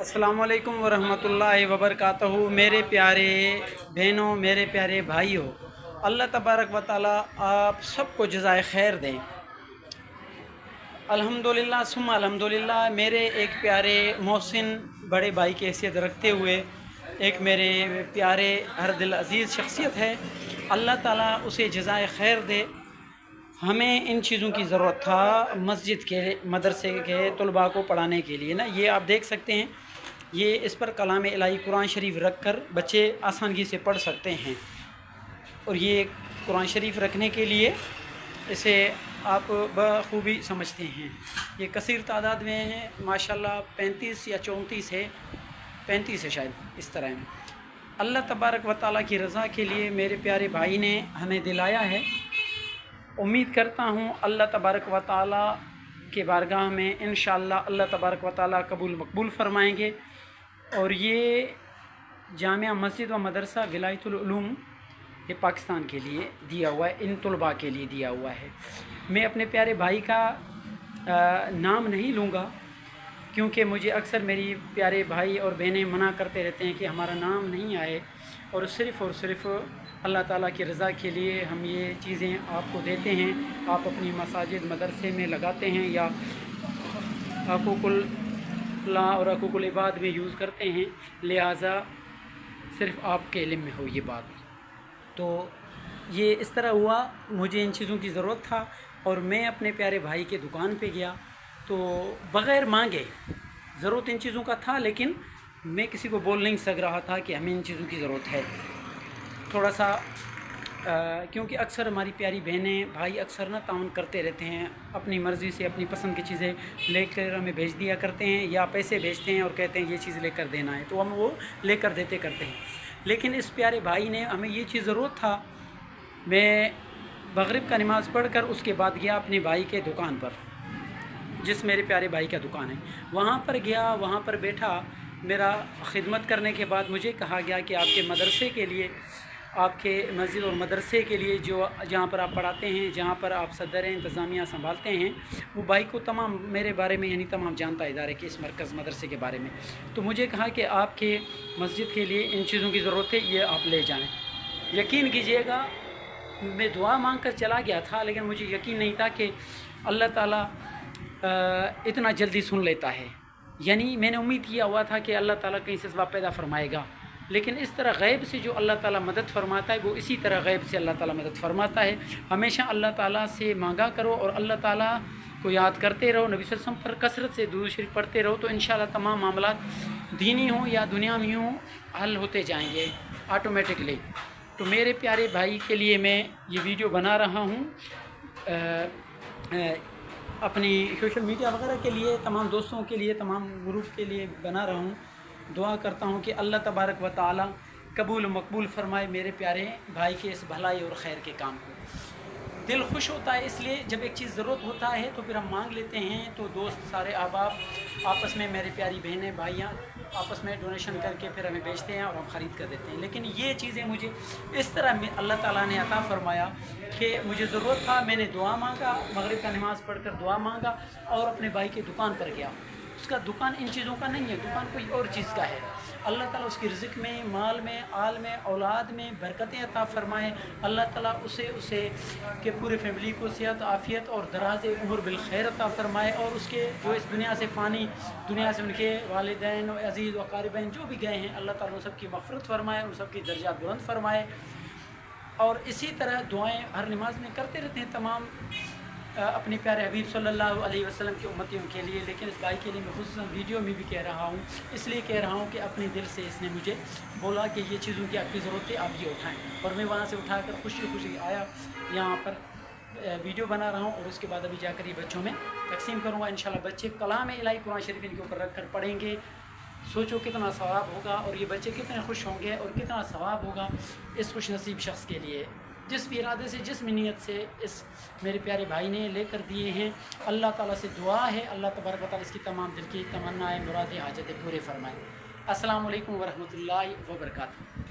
अस्सलामुअलैकुम वरहमतुल्लाहि वबरकातुहू। मेरे प्यारे बहनों, मेरे प्यारे भाइयों, अल्लाह तबारक व ताला आप सबको जज़ाए खैर दें। अल्हम्दुलिल्लाह सुम्मा अल्हम्दुलिल्लाह। मेरे एक प्यारे मोहसिन बड़े भाई की हैसियत रखते हुए एक मेरे प्यारे हर दिल अज़ीज़ शख्सियत है, अल्लाह ताला उसे जज़ाए खैर दे। हमें इन चीज़ों की ज़रूरत था मस्जिद के मदरसे के तलबा को पढ़ाने के लिए ना। ये आप देख सकते हैं, ये इस पर कलाम इलाही कुरान शरीफ रख कर बच्चे आसानी से पढ़ सकते हैं। और ये कुरान शरीफ रखने के लिए इसे आप बखूबी समझते हैं। ये कसीर तादाद में है, माशाल्लाह 35 या 34 है, 35 है शायद, इस तरह है। अल्लाह तबारक व ताला की रज़ा के लिए मेरे प्यारे भाई ने हमें दिलाया है। उम्मीद करता हूँ अल्लाह तबारक व ताला के बारगाह में इंशाअल्लाह अल्लाह तबारक व ताला कबूल मकबूल फ़रमाएंगे। और ये जामिया मस्जिद व मदरसा विलायतुल उलूम ये पाकिस्तान के लिए दिया हुआ है, इन तलबा के लिए दिया हुआ है। मैं अपने प्यारे भाई का नाम नहीं लूँगा, क्योंकि मुझे अक्सर मेरी प्यारे भाई और बहनें मना करते रहते हैं कि हमारा नाम नहीं आए। और सिर्फ़ अल्लाह ताला की रज़ा के लिए हम ये चीज़ें आपको देते हैं। आप अपनी मसाजिद मदरसे में लगाते हैं या हकूक़ुल्लाह और हकूक़ुल इबाद में यूज़ करते हैं, लिहाजा सिर्फ़ आपके इल्म में हो ये बात। तो ये इस तरह हुआ, मुझे इन चीज़ों की ज़रूरत था और मैं अपने प्यारे भाई के दुकान पे गया तो बग़ैर मांगे, ज़रूरत इन चीज़ों का था, लेकिन मैं किसी को बोल नहीं सक रहा था कि हमें इन चीज़ों की ज़रूरत है। थोड़ा सा क्योंकि अक्सर हमारी प्यारी बहनें भाई अक्सर ना ताउन करते रहते हैं, अपनी मर्ज़ी से अपनी पसंद की चीज़ें लेकर हमें भेज दिया करते हैं या पैसे भेजते हैं और कहते हैं ये चीज़ लेकर देना है, तो हम वो लेकर देते करते हैं। लेकिन इस प्यारे भाई ने हमें ये चीज़ ज़रूरत था। मैं मगरिब का नमाज़ पढ़कर उसके बाद गया अपने भाई के दुकान पर, जिस मेरे प्यारे भाई का दुकान है, वहाँ पर गया, वहाँ पर बैठा। मेरा ख़िदमत करने के बाद मुझे कहा गया कि आपके मदरसे के लिए, आपके मस्जिद और मदरसे के लिए जो जहाँ पर आप पढ़ाते हैं, जहाँ पर आप सदर इंतज़ामिया संभालते हैं, वो भाई को तमाम मेरे बारे में यानी तमाम जानता है इदारे के, इस मरकज़ मदरसे के बारे में। तो मुझे कहा कि आपके मस्जिद के लिए इन चीज़ों की ज़रूरत है, ये आप ले जाएँ। यकीन कीजिएगा, मैं दुआ मांग कर चला गया था, लेकिन मुझे यकीन नहीं था कि अल्लाह ताला इतना जल्दी सुन लेता है। यानी मैंने उम्मीद किया हुआ था कि अल्लाह ताला कहीं से सबब पैदा फरमाएगा, लेकिन इस तरह गैब से जो अल्लाह ताला मदद फरमाता है, वो इसी तरह गैब से अल्लाह ताला मदद फरमाता है। हमेशा अल्लाह ताला से मांगा करो और अल्लाह ताला को याद करते रहो, नबी सल्लल्लाहु अलैहि वसल्लम पर कसरत से दुरूद शरीफ पढ़ते रहो, तो इंशाअल्लाह तमाम मामलात दीनी हो या दुनिया में हो हल होते जाएंगे ऑटोमेटिकली। तो मेरे प्यारे भाई के लिए मैं ये वीडियो बना रहा हूँ, अपनी सोशल मीडिया वगैरह के लिए, तमाम दोस्तों के लिए, तमाम ग्रुप के लिए बना रहा हूँ। दुआ करता हूँ कि अल्लाह तबारक व ताला कबूल मकबूल फ़रमाए मेरे प्यारे भाई के इस भलाई और ख़ैर के काम को। दिल खुश होता है, इसलिए जब एक चीज़ ज़रूरत होता है तो फिर हम मांग लेते हैं, तो दोस्त सारे अहबाब आपस में, मेरे प्यारी बहनें भाइयाँ आपस में डोनेशन करके फिर हमें बेचते हैं और हम ख़रीद कर देते हैं। लेकिन ये चीज़ें मुझे इस तरह अल्लाह ताला ने अता फ़रमाया कि मुझे ज़रूरत था, मैंने दुआ मांगा, मगरिब का नमाज़ पढ़कर दुआ मांगा और अपने भाई के दुकान पर गया। उसका दुकान इन चीज़ों का नहीं है, दुकान कोई और चीज़ का है। अल्लाह ताला उसकी रिज़्क़ में, माल में, आल में, औलाद में बरकतें अता फ़रमाए। अल्लाह ताला उसे के पूरे फैमिली को सेहत, आफ़ियत और दराज़ उम्र बिल खैर अता फ़रमाए। और उसके जो इस दुनिया से फ़ानी, दुनिया से उनके वालिदैन और अज़ीज़ व क़ारिबैन जो भी गए हैं, अल्लाह ताला उन सब की मग़फ़िरत फ़रमाए, उन सब की दर्जात बुलंद फ़रमाए। और इसी तरह दुआएँ हर नमाज में करते रहते हैं तमाम अपने प्यारे हबीब सल्लल्लाहु अलैहि वसल्लम की उम्मतियों के लिए। लेकिन इस भाई के लिए मैं खुसूसन वीडियो में भी कह रहा हूँ, इसलिए कह रहा हूँ कि अपने दिल से इसने मुझे बोला कि ये चीज़ों की आपकी ज़रूरत है, आप ये उठाएँ। और मैं वहाँ से उठाकर खुशी आया, यहाँ पर वीडियो बना रहा हूँ और उसके बाद अभी जाकर ये बच्चों में तकसीम करूँगा। इंशाल्लाह बच्चे कलाम इलाही कुरान शरीफ इनके ऊपर रख कर पढ़ेंगे। सोचो कितना सवाब होगा और ये बच्चे कितने खुश होंगे और कितना सवाब होगा इस खुश नसीब शख्स के लिए, जिस भी इरादे से, जिस भी नीयत से इस मेरे प्यारे भाई ने लेकर दिए हैं। अल्लाह ताला से दुआ है, अल्लाह तबारक व तआला इसकी तमाम दिल की तमन्नाएँ, मुरादें, हाजतें पूरे फरमाएँ। अस्सलामु अलैकुम वरहमतुल्लाहि वबरकातुहू।